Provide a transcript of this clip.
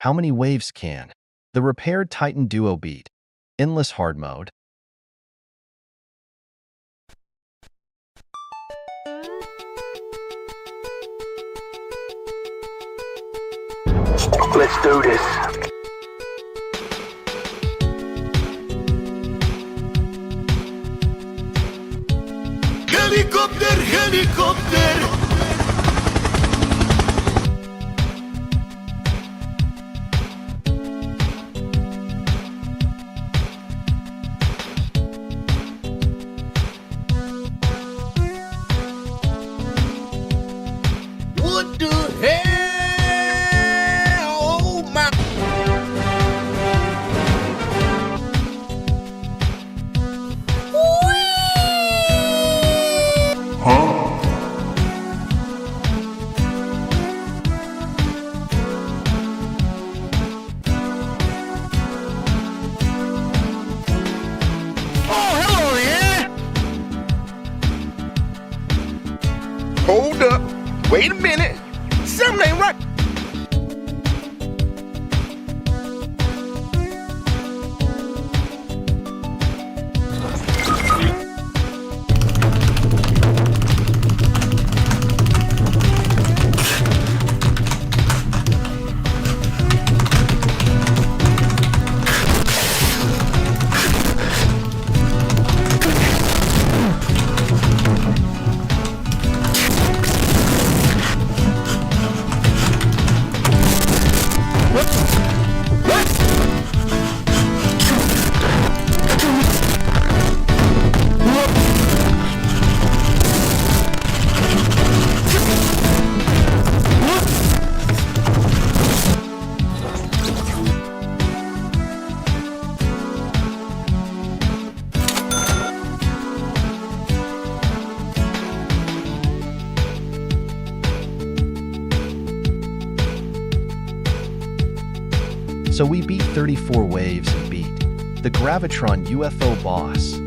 How many waves can the repaired Titan Duo beat? Endless hard mode. Let's do this. Helicopter, helicopter. What the hell? Oh my. Oh, hello there. Hold up. Wait a minute. Something ain't right. So we beat 34 waves and beat the Gravitron UFO boss.